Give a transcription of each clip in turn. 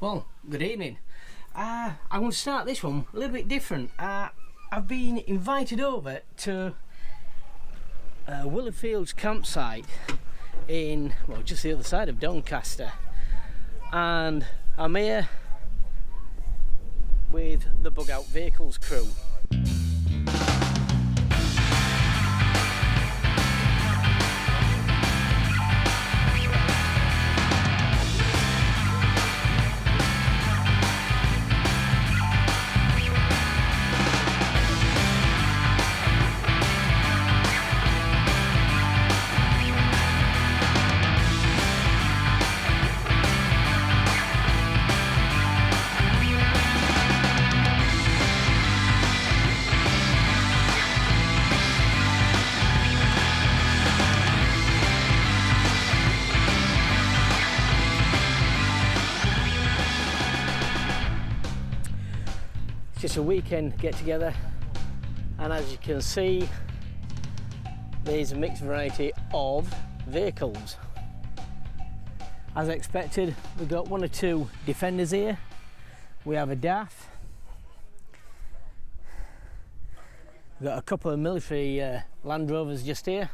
Well, good evening. I'm going to start this one a little bit different. I've been invited over to Willowfields campsite in, well, just the other side of Doncaster, and I'm here with the Bug Out Vehicles crew. Just a weekend get together, and as you can see, there's a mixed variety of vehicles. As expected, we've got one or two Defenders here. We have a DAF. We've got a couple of military Land Rovers just here.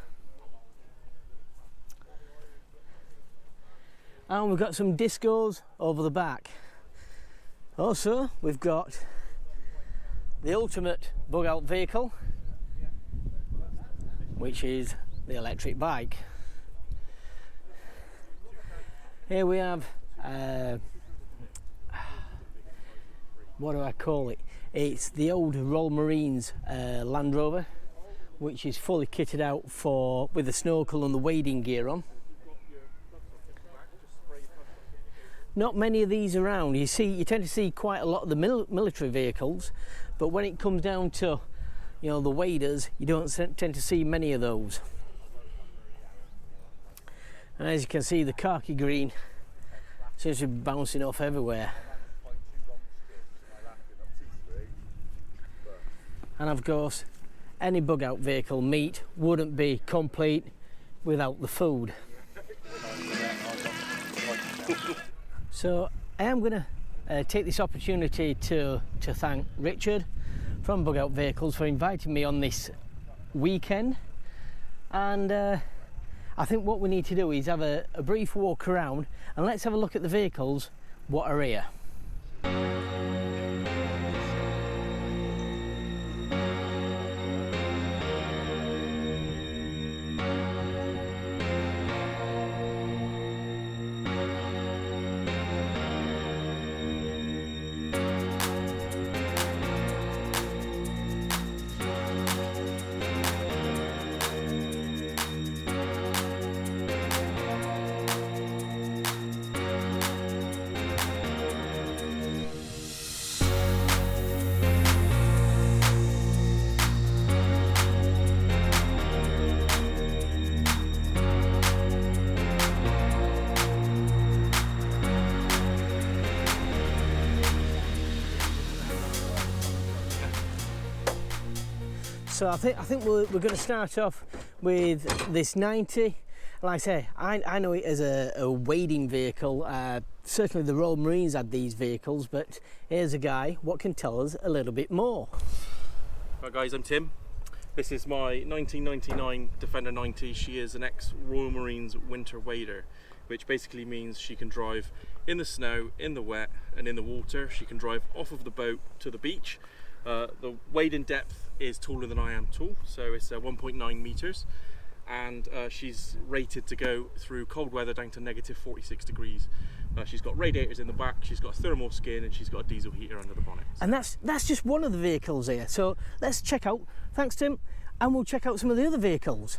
And we've got some Discos over the back. Also, we've got the ultimate bug out vehicle, which is the electric bike. Here we have what do I call it? It's the old Royal Marines Land Rover, which is fully kitted out with the snorkel and the wading gear on. Not many of these around. You tend to see quite a lot of the military vehicles, but when it comes down to, you know, the waders, you don't tend to see many of those. And as you can see, the khaki green seems to be bouncing off everywhere. And of course, any bug out vehicle meet wouldn't be complete without the food. So I am going to take this opportunity to thank Richard from Bug Out Vehicles for inviting me on this weekend, and I think what we need to do is have a brief walk around and let's have a look at the vehicles what are here. So I think we're going to start off with this 90. Like I say, I know it as a wading vehicle. Certainly the Royal Marines had these vehicles, but here's a guy what can tell us a little bit more. Hi guys, I'm Tim. This is my 1999 Defender 90. She is an ex-Royal Marines winter wader, which basically means she can drive in the snow, in the wet and in the water. She can drive off of the boat to the beach. The wading depth is taller than I am tall, so it's 1.9 meters, and she's rated to go through cold weather down to negative 46 degrees. She's got radiators in the back, she's got a thermal skin, and she's got a diesel heater under the bonnet. And that's just one of the vehicles here. So let's check out, thanks Tim, and we'll check out some of the other vehicles.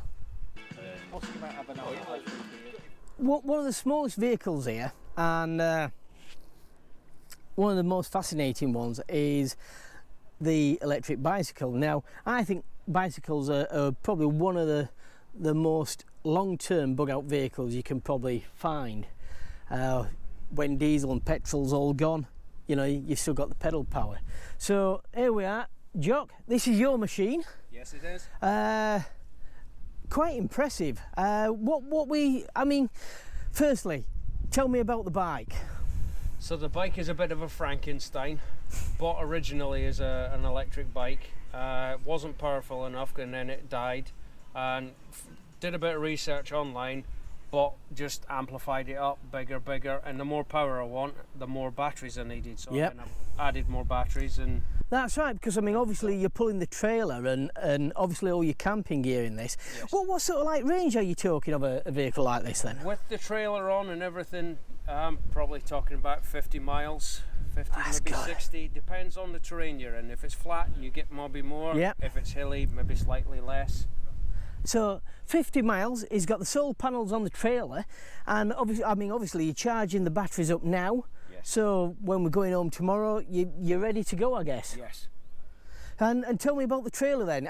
One of the smallest vehicles here, and one of the most fascinating ones, is the electric bicycle. Now, I think bicycles are probably one of the most long-term bug-out vehicles you can probably find. When diesel and petrol's all gone, you know, you've still got the pedal power. So here we are. Jock, this is your machine. Yes, it is. Quite impressive. Firstly, tell me about the bike. So the bike is a bit of a Frankenstein. Bought originally as an electric bike. It wasn't powerful enough, and then it died. And did a bit of research online, but just amplified it up, bigger, and the more power I want, the more batteries I needed. So Yep. I added more batteries. And That's right, because I mean, obviously you're pulling the trailer and obviously all your camping gear in this. Yes. What sort of like range are you talking of a vehicle like this then? with the trailer on and everything, I'm probably talking about 50 miles. 50, That's maybe good. 60, depends on the terrain you're in. If it's flat, you get maybe more. Yep. If it's hilly, maybe slightly less. So 50 miles, he's got the solar panels on the trailer, and obviously you're charging the batteries up now. Yes. So when we're going home tomorrow, you're ready to go, I guess. Yes. And tell me about the trailer then.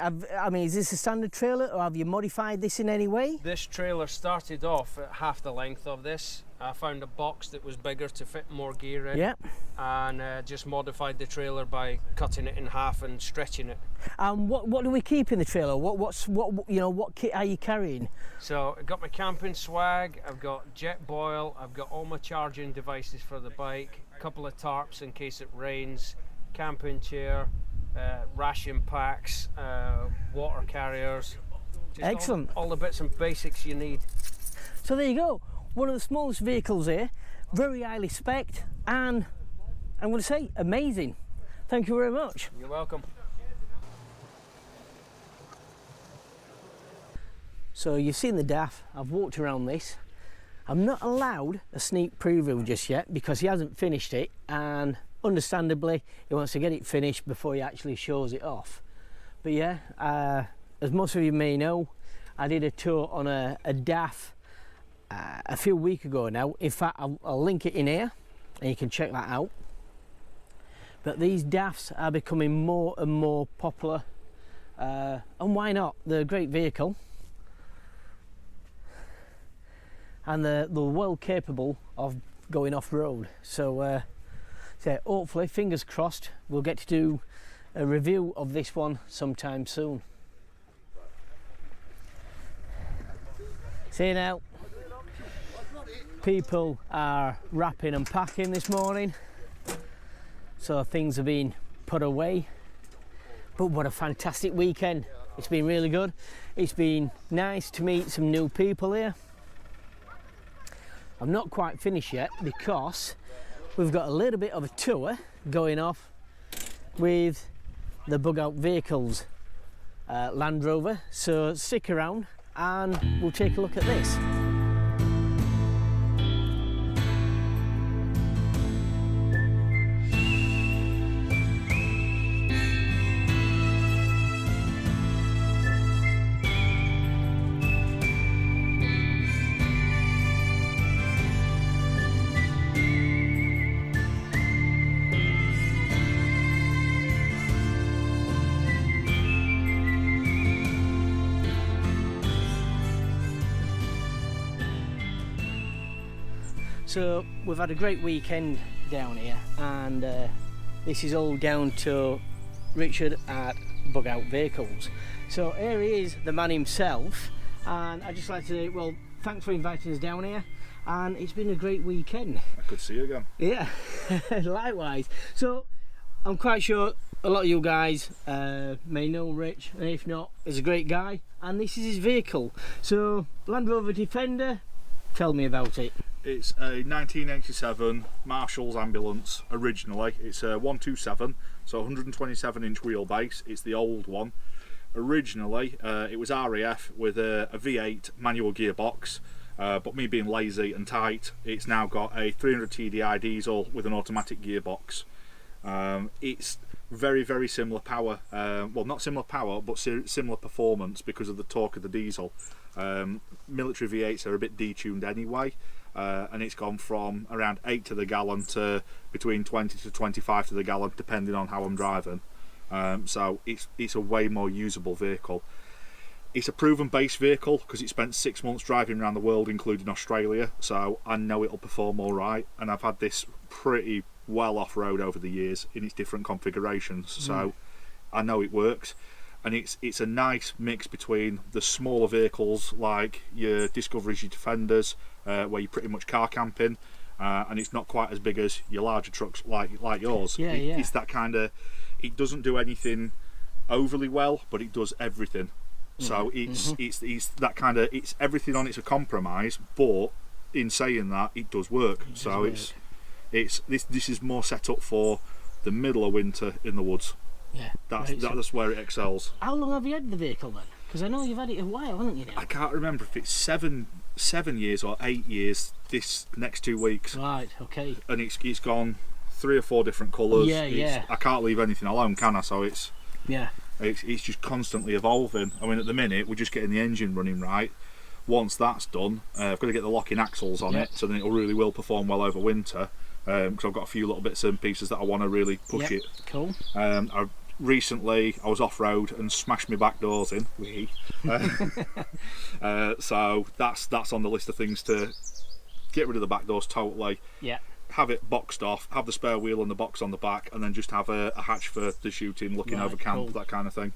Is this a standard trailer, or have you modified this in any way? This trailer started off at half the length of this. I found a box that was bigger to fit more gear in. Yeah. And just modified the trailer by cutting it in half and stretching it. And what do we keep in the trailer? What kit are you carrying? So I got my camping swag, I've got jet boil, I've got all my charging devices for the bike, a couple of tarps in case it rains, camping chair, ration packs, water carriers. Just Excellent. All the bits and basics you need. So there you go. One of the smallest vehicles here, very highly spec'd, and I'm going to say amazing. Thank you very much. You're welcome. So you've seen the DAF, I've walked around this. I'm not allowed a sneak preview just yet because he hasn't finished it, and understandably he wants to get it finished before he actually shows it off. But yeah, as most of you may know, I did a tour on a DAF a few weeks ago now. In fact, I'll link it in here and you can check that out. But these DAFs are becoming more and more popular, and why not? They're a great vehicle, and they're well capable of going off-road. So hopefully, fingers crossed, we'll get to do a review of this one sometime soon. See you now. People are wrapping and packing this morning, so things are being put away. But what a fantastic weekend. It's been really good. It's been nice to meet some new people here. I'm not quite finished yet because we've got a little bit of a tour going off with the Bug Out Vehicles Land Rover, so stick around and we'll take a look at this. So we've had a great weekend down here, and this is all down to Richard at Bug Out Vehicles. So here he is, the man himself, and I'd just like to say, well, thanks for inviting us down here, and it's been a great weekend. I could see you again. Yeah, likewise. So I'm quite sure a lot of you guys may know Rich, and if not, he's a great guy, and this is his vehicle. So Land Rover Defender, tell me about it. It's a 1987 Marshall's ambulance originally. It's a 127, so 127 inch wheelbase. It's the old one. Originally it was RAF with a V8 manual gearbox, but me being lazy and tight, it's now got a 300 TDI diesel with an automatic gearbox. It's very similar power, well, not similar power, but similar performance because of the torque of the diesel. Military V8s are a bit detuned anyway, and it's gone from around 8 to the gallon to between 20 to 25 to the gallon depending on how I'm driving. So it's a way more usable vehicle. It's a proven base vehicle because it spent 6 months driving around the world, including Australia, so I know it'll perform all right, and I've had this pretty well off-road over the years in its different configurations, so I know it works. And it's a nice mix between the smaller vehicles like your Discoveries, your Defenders, where you're pretty much car camping, and it's not quite as big as your larger trucks like yours. Yeah, It's that kind of, it doesn't do anything overly well, but it does everything. So it's that kind of, it's everything on it's a compromise, but in saying that, it does work. This is more set up for the middle of winter in the woods. Yeah, That's where it excels. How long have you had the vehicle then? Because I know you've had it a while, haven't you now? I can't remember if it's 7 years or 8 years this next 2 weeks. Right, okay. And it's gone 3 or 4 different colours. Yeah. I can't leave anything alone, can I? So it's just constantly evolving. I mean, at the minute we're just getting the engine running right. Once that's done, I've got to get the locking axles on it, so then it will perform well over winter. Because I've got a few little bits and pieces that I want to really push it. Cool. Recently I was off-road and smashed my back doors in. So that's on the list of things to get rid of the back doors totally. Yeah. Have it boxed off, have the spare wheel and the box on the back, and then just have a hatch for the shooting, looking over camp, that kind of thing.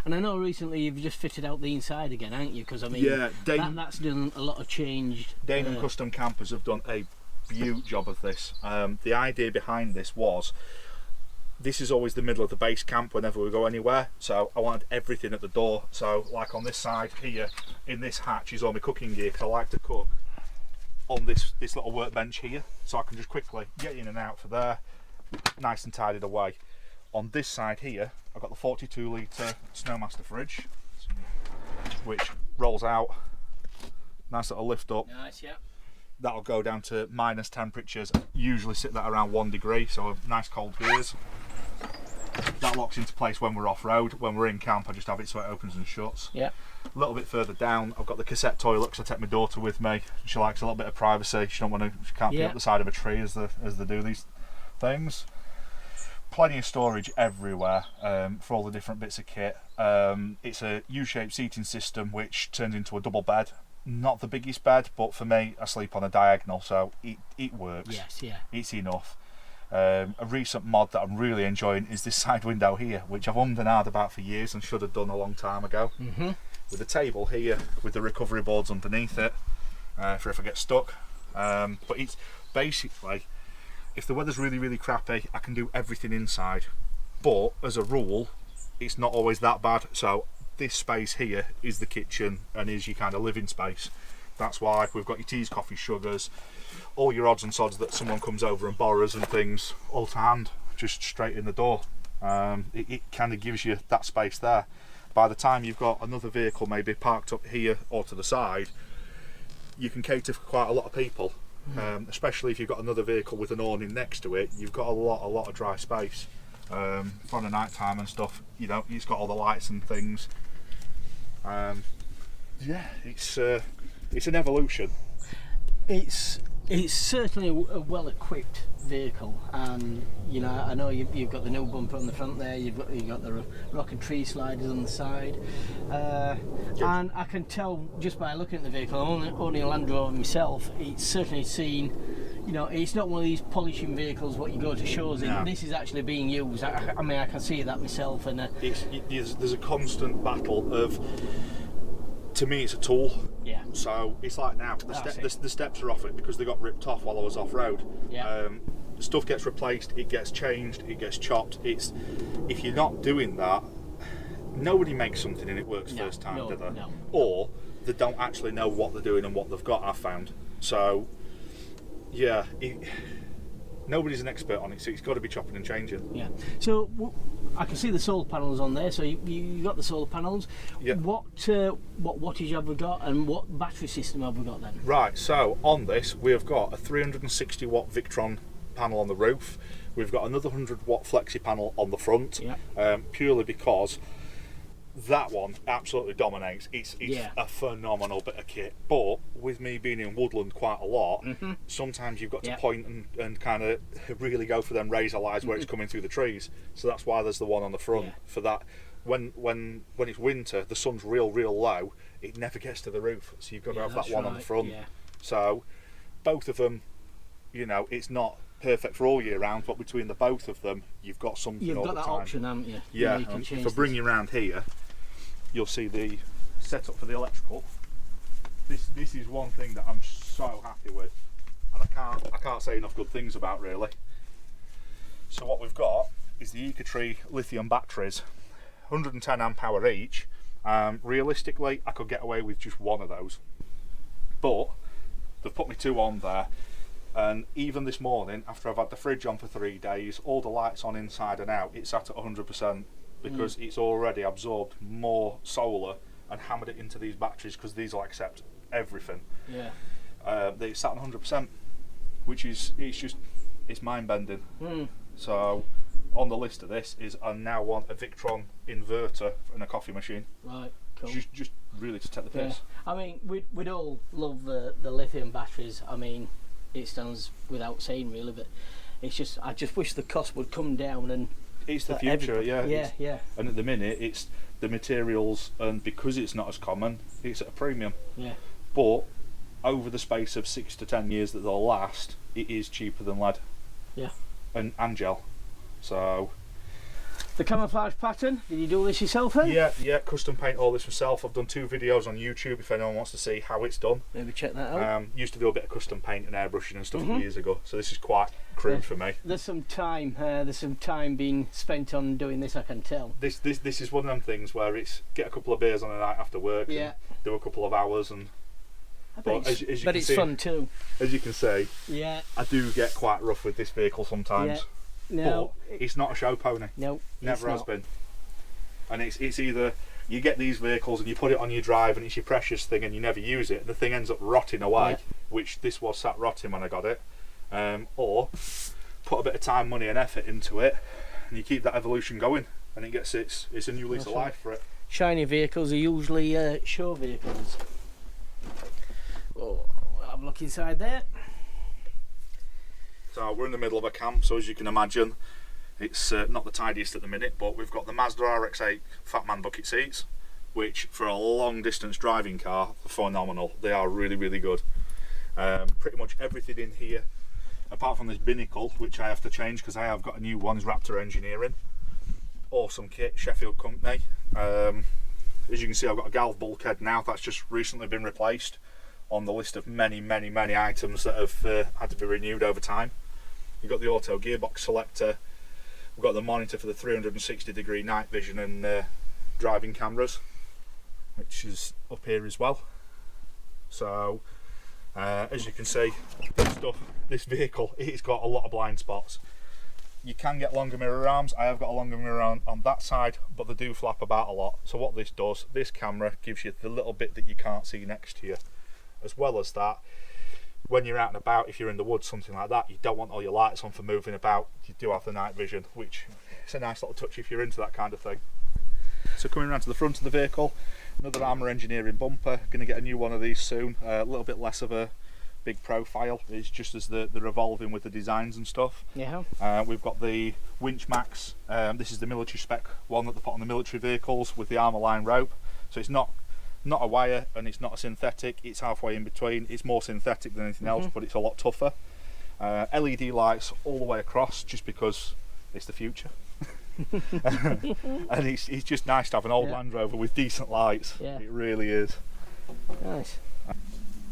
And I know recently you've just fitted out the inside again, haven't you? Because I mean, that's done a lot of change. Dane Custom Campers have done a beaut job of this. The idea behind this was, this is always the middle of the base camp whenever we go anywhere, so I wanted everything at the door. So like on this side here, in this hatch is all my cooking gear, because I like to cook on this little workbench here, so I can just quickly get in and out for there, nice and tidied away. On this side here, I've got the 42 litre Snowmaster fridge, which rolls out, nice little lift up. Nice, yeah. That'll go down to minus temperatures, usually sit that around 1 degree, so a nice cold breeze. That locks into place when we're off-road. When we're in camp, I just have it so it opens and shuts. Yeah. A little bit further down, I've got the cassette toilet, because I take my daughter with me. She likes a little bit of privacy. She can't be up the side of a tree as they do these things. Plenty of storage everywhere for all the different bits of kit. It's a U-shaped seating system which turns into a double bed. Not the biggest bed, but for me, I sleep on a diagonal, so it works. Yes, yeah. It's enough. A recent mod that I'm really enjoying is this side window here, which I've ummed and ahed about for years and should have done a long time ago. With a table here with the recovery boards underneath it for if I get stuck. But it's basically, if the weather's really, really crappy, I can do everything inside. But as a rule, it's not always that bad. So this space here is the kitchen and is your kind of living space. That's why we've got your teas, coffees, sugars, all your odds and sods that someone comes over and borrows and things, all to hand, just straight in the door. It kind of gives you that space there. By the time you've got another vehicle maybe parked up here or to the side, you can cater for quite a lot of people. Especially if you've got another vehicle with an awning next to it, you've got a lot of dry space. For the night time and stuff, you know, it's got all the lights and things. Yeah, it's an evolution. It's certainly a well-equipped vehicle, and you know, I know you've got the new bumper on the front there. You've got the rock and tree sliders on the side, and I can tell just by looking at the vehicle. I'm only a Land Rover myself. It's certainly seen. You know, it's not one of these polishing vehicles what you go to shows in. This is actually being used. I mean, I can see that myself, and there's a constant battle of. To me, it's a tool. Yeah. So it's like now, the steps are off it because they got ripped off while I was off road. Yeah. Stuff gets replaced, it gets changed, it gets chopped. If you're not doing that, nobody makes something and it works first time, do they? No. Or they don't actually know what they're doing and what they've got. I've found. So yeah, nobody's an expert on it, so it's got to be chopping and changing. Yeah. So I can see the solar panels on there. So you got the solar panels. Yeah. What wattage have we got, and what battery system have we got then? Right. So on this, we have got a 360 watt Victron panel on the roof. We've got another 100 watt flexi panel on the front. Yeah. Purely because that one absolutely dominates. It's a phenomenal bit of kit. But with me being in woodland quite a lot, sometimes you've got to point and kind of really go for them razor lines where it's coming through the trees. So that's why there's the one on the front for that. When it's winter, the sun's real low. It never gets to the roof, so you've got to have that one on the front. Yeah. So both of them, you know, it's not perfect for all year round, but between the both of them, you've got something all the time. You've got that option, haven't you? Yeah. You can change if I bring you around here, you'll see the setup for the electrical. This is one thing that I'm so happy with, and I I can't say enough good things about, really. So what we've got is the Ecotree lithium batteries, 110 amp hour each. Realistically, I could get away with just one of those, but they've put me 2 on there. And even this morning, after I've had the fridge on for 3 days, all the lights on inside and out, it's sat at 100% because it's already absorbed more solar and hammered it into these batteries, because these will accept everything. Yeah. They sat on 100%, which is it's mind bending. So on the list of this is I now want a Victron inverter and a coffee machine. Right. Cool. Just really to take the piss. Yeah. I mean, we'd all love the lithium batteries. I mean, it stands without saying, really, but it's just, I just wish the cost would come down. And it's the future. Yeah. And at the minute, it's the materials, and because it's not as common, it's at a premium. Yeah. But over the space of 6 to 10 years that they'll last, it is cheaper than lead. Yeah. And gel. So the camouflage pattern, did you do this yourself then? Yeah, custom paint all this myself. I've done 2 videos on YouTube if anyone wants to see how it's done. Maybe check that out. Used to do a bit of custom paint and airbrushing and stuff years ago, so this is quite crude for me. There's some time being spent on doing this, I can tell. This is one of them things where it's get a couple of beers on a night after work, and do a couple of hours, and but it's fun too. As you can see, I do get quite rough with this vehicle sometimes. No, but it's not a show pony. No, never has been. And it's either you get these vehicles and you put it on your drive and it's your precious thing and you never use it and the thing ends up rotting away, which this was sat rotting when I got it, or put a bit of time, money and effort into it and you keep that evolution going and it gets it's a new lease of life for it. Shiny vehicles are usually show vehicles. Oh, I'll have a look inside there. So we're in the middle of a camp, so as you can imagine, it's not the tidiest at the minute, but we've got the Mazda RX-8 Fatman bucket seats, which for a long distance driving car are phenomenal. They are really, really good. Pretty much everything in here, apart from this binnacle, which I have to change because I have got a new one, is Raptor Engineering. Awesome kit, Sheffield company. As you can see, I've got a galv bulkhead now, that's just recently been replaced on the list of many, many, many items that have had to be renewed over time. You've got the auto gearbox selector, we've got the monitor for the 360-degree night vision and driving cameras, which is up here as well. So as you can see, this vehicle, it's got a lot of blind spots. You can get longer mirror arms. I have got a longer mirror arm on that side, but they do flap about a lot. So what this does, this camera gives you the little bit that you can't see next to you. As well as that, when you're out and about, if you're in the woods, something like that, you don't want all your lights on for moving about. You do have the night vision, which is a nice little touch if you're into that kind of thing. So coming around to the front of the vehicle, another Armour Engineering bumper. Going to get a new one of these soon. A little bit less of a big profile. It's just as they're evolving with the designs and stuff. Yeah. We've got the Winch Max. This is the military spec one that they put on the military vehicles with the Armour line rope. So it's not a wire and it's not a synthetic, it's halfway in between. It's more synthetic than anything else, but it's a lot tougher. LED lights all the way across, just because it's the future. And it's just nice to have an old Land Rover with decent lights. It really is. Nice.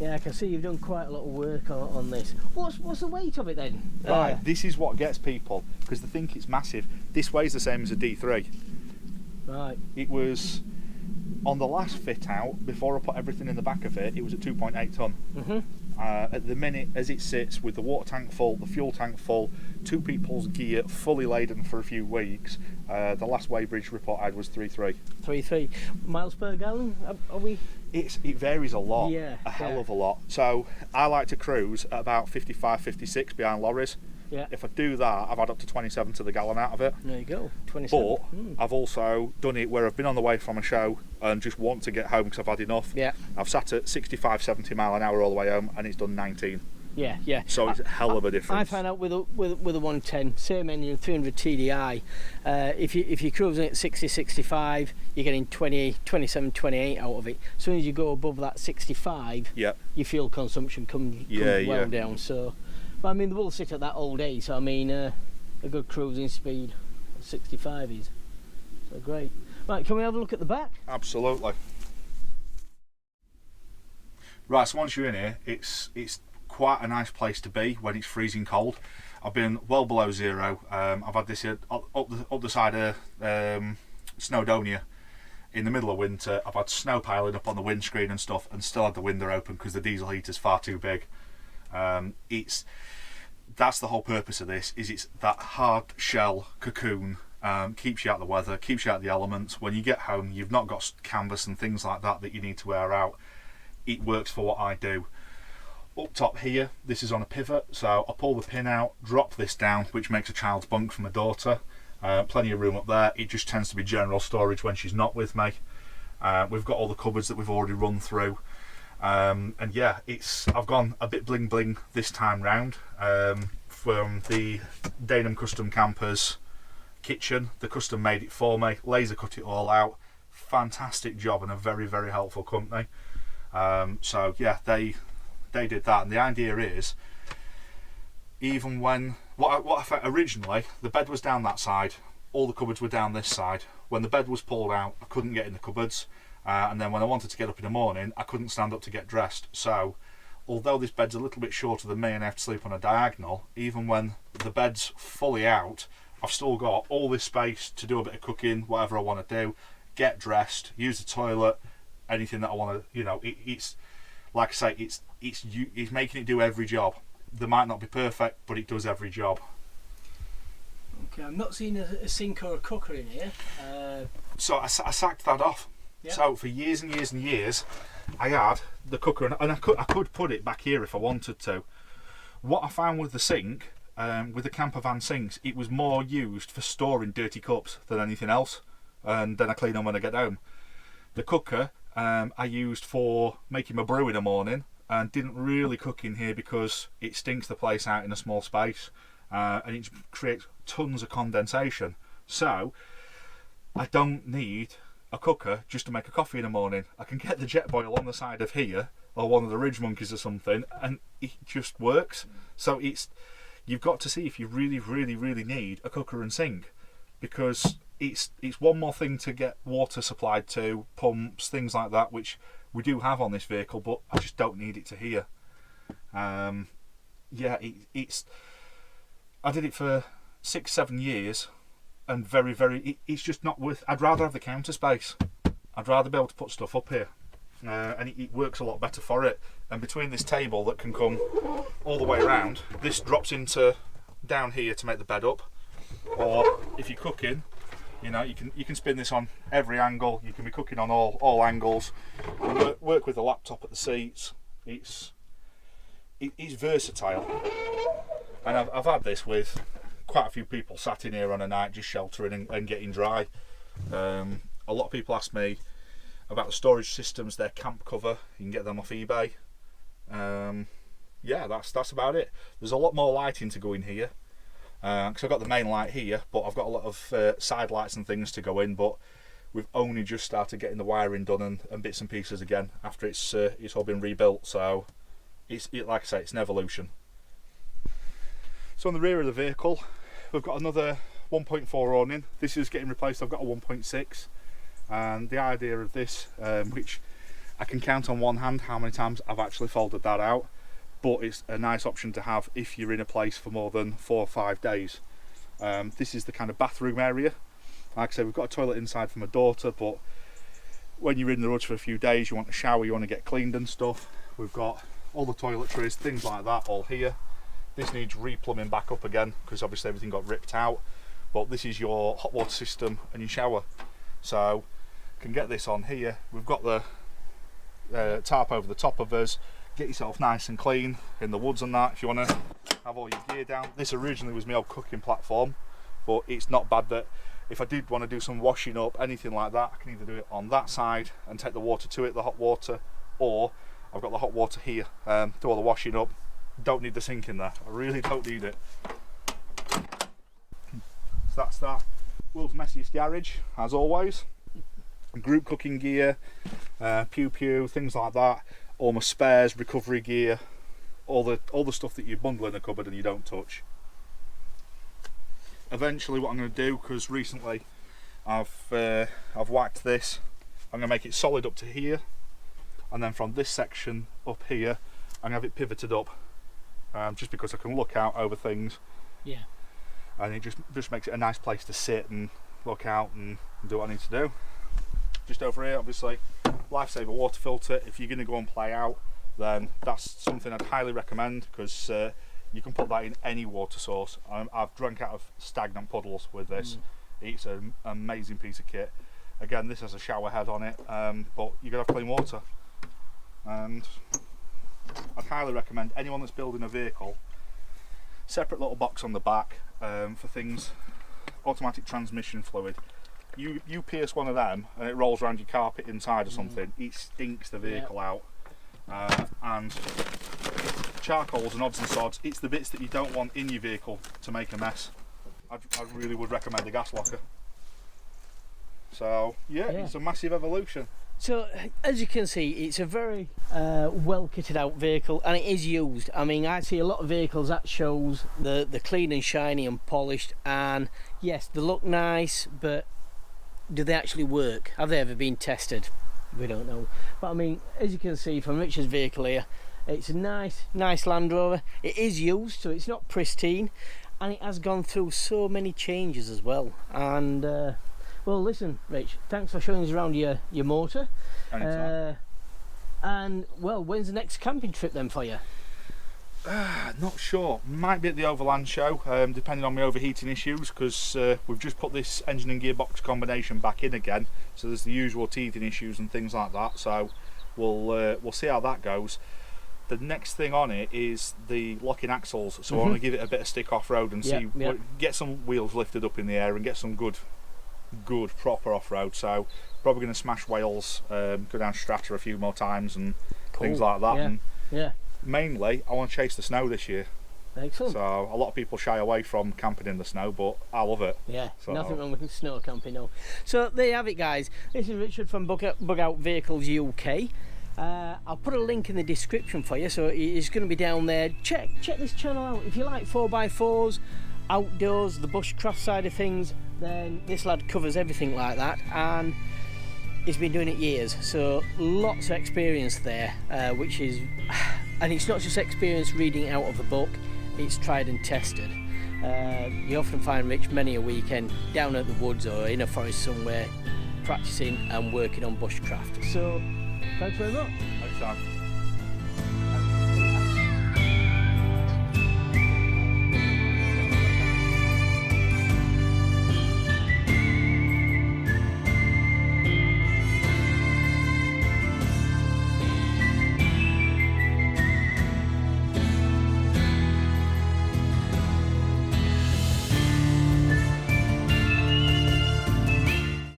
Yeah, I can see you've done quite a lot of work on this. What's the weight of it then? Right, this is what gets people, because they think it's massive. This weighs the same as a D3. Right. It was, on the last fit out, before I put everything in the back of it, it was at 2.8 tonne. At the minute, as it sits, with the water tank full, the fuel tank full, 2 people's gear fully laden for a few weeks, the last weighbridge report I had was 3.3. 3.3 miles per gallon. Are we? It varies a lot, a hell of a lot. So I like to cruise at about 55, 56 behind lorries. Yeah. If I do that, I've had up to 27 to the gallon out of it. There you go, 27. But I've also done it where I've been on the way from a show and just want to get home because I've had enough. Yeah. I've sat at 65, 70 mile an hour all the way home and it's done 19. Yeah. So it's a hell of a difference. I found out with a 110, same engine, 300 TDI, if you're cruising at 60, 65, you're getting 20, 27, 28 out of it. As soon as you go above that 65, your fuel consumption comes well down. So, but I mean, they will sit at that all day. So I mean, a good cruising speed, 65 is. So great. Right, can we have a look at the back? Absolutely. Right, so once you're in here, it's quite a nice place to be when it's freezing cold. I've been well below zero. I've had this here up the side of Snowdonia in the middle of winter. I've had snow piling up on the windscreen and stuff, and still had the window open because the diesel heater's far too big. That's the whole purpose of this. Is it's that hard shell cocoon. Keeps you out of the weather, keeps you out of the elements. When you get home, you've not got canvas and things like that you need to wear out. It works for what I do. Up top here, this is on a pivot, so I pull the pin out, drop this down, which makes a child's bunk for my daughter. Plenty of room up there. It just tends to be general storage when she's not with me. We've got all the cupboards that we've already run through. And yeah, I've gone a bit bling bling this time round. From the Dagenham Custom Campers kitchen, the custom made it for me, laser cut it all out. Fantastic job, and a very, very helpful company. So yeah, they did that, and the idea is, even when what I found originally, the bed was down that side, all the cupboards were down this side. When the bed was pulled out, I couldn't get in the cupboards, and then when I wanted to get up in the morning, I couldn't stand up to get dressed. So although this bed's a little bit shorter than me and I have to sleep on a diagonal, even when the bed's fully out, I've still got all this space to do a bit of cooking, whatever I want to do, get dressed, use the toilet, anything that I want to, you know. It's like I say, it's making it do every job. They might not be perfect, but it does every job. Okay, I'm not seeing a sink or a cooker in here. So I sacked that off. Yep. So for years and years and years, I had the cooker, and I could put it back here if I wanted to. What I found with the sink, with the camper van sinks, it was more used for storing dirty cups than anything else, and then I clean them when I get home. The cooker I used for making my brew in the morning, and didn't really cook in here because it stinks the place out in a small space, and it creates tons of condensation. So I don't need a cooker just to make a coffee in the morning. I can get the jet boil on the side of here, or one of the Ridge Monkeys or something, and it just works. So you've got to see if you really, really, really need a cooker and sink, because it's one more thing to get water supplied to, pumps, things like that, which we do have on this vehicle, but I just don't need it to here. Yeah, I did it for 6-7 years, and very, very, it's just not worth. I'd rather have the counter space. I'd rather be able to put stuff up here, and it works a lot better for it. And between this table that can come all the way around, this drops into down here to make the bed up. Or if you're cooking, you know, you can spin this on every angle. You can be cooking on all angles. Work with a laptop at the seats. It's versatile, and I've had this with quite a few people sat in here on a night just sheltering and getting dry. A lot of people ask me about the storage systems, their camp cover. You can get them off eBay. Yeah, that's about it. There's a lot more lighting to go in here, because I've got the main light here, but I've got a lot of side lights and things to go in. But we've only just started getting the wiring done and bits and pieces again after it's all been rebuilt. So like I say, it's an evolution. So on the rear of the vehicle, we've got another 1.4 awning. This is getting replaced. I've got a 1.6, and the idea of this, which I can count on one hand how many times I've actually folded that out, but it's a nice option to have if you're in a place for more than 4 or 5 days. This is the kind of bathroom area. Like I said, we've got a toilet inside for my daughter, but when you're in the rush for a few days, you want to shower, you want to get cleaned and stuff. We've got all the toiletries, things like that, all here. This needs re-plumbing back up again because obviously everything got ripped out, but this is your hot water system and your shower. So can get this on here. We've got the tarp over the top of us. Get yourself nice and clean in the woods and that if you want to have all your gear down. This originally was my old cooking platform, but it's not bad that if I did want to do some washing up, anything like that, I can either do it on that side and take the water to it, the hot water, or I've got the hot water here, do all the washing up. Don't need the sink in there, I really don't need it. So that's that. World's messiest garage, as always. Group cooking gear, pew pew, things like that. All my spares, recovery gear, all the stuff that you bundle in a cupboard and you don't touch. Eventually what I'm going to do, because recently I've whacked this, I'm going to make it solid up to here, and then from this section up here I'm going to have it pivoted up just because I can look out over things. Yeah. And it just makes it a nice place to sit and look out and do what I need to do. Just over here, obviously, Lifesaver water filter. If you're going to go and play out, then that's something I'd highly recommend, because you can put that in any water source. I've drank out of stagnant puddles with this. It's an amazing piece of kit. Again, this has a shower head on it, but you're going to have clean water. And I'd highly recommend anyone that's building a vehicle, separate little box on the back for things, automatic transmission fluid. You pierce one of them and it rolls around your carpet inside or something, it stinks the vehicle out. And charcoals and odds and sods, it's the bits that you don't want in your vehicle to make a mess. I really would recommend a gas locker. So yeah, it's a massive evolution. So as you can see, it's a very well kitted out vehicle, and it is used. I mean, I see a lot of vehicles that shows the clean and shiny and polished, and yes, they look nice, but do they actually work? Have they ever been tested? We don't know. But I mean, as you can see from Richard's vehicle here, it's a nice Land Rover. It is used, so it's not pristine, and it has gone through so many changes as well. And well, listen, Rich, thanks for showing us around your motor. Anytime. And well, when's the next camping trip then for you? Not sure. Might be at the Overland show, depending on my overheating issues, because we've just put this engine and gearbox combination back in again, so there's the usual teething issues and things like that. So we'll see how that goes. The next thing on it is the locking axles, so I want to give it a bit of stick off road and see get some wheels lifted up in the air and get some good proper off road. So probably going to smash Wales, go down Strata a few more times and things like that. And mainly I want to chase the snow this year. Excellent. So a lot of people shy away from camping in the snow, but I love it. Yeah, so nothing wrong with snow camping, no. So there you have it, guys. This is Richard from Bug Out Vehicles UK. I'll put a link in the description for you, so it's going to be down there. Check this channel out. If you like 4x4s, outdoors, the bushcraft side of things, then this lad covers everything like that, and he's been doing it years, so lots of experience there, which is, and it's not just experience reading out of a book, it's tried and tested. You often find Rich many a weekend down at the woods or in a forest somewhere practicing and working on bushcraft. So thanks very much. Next time.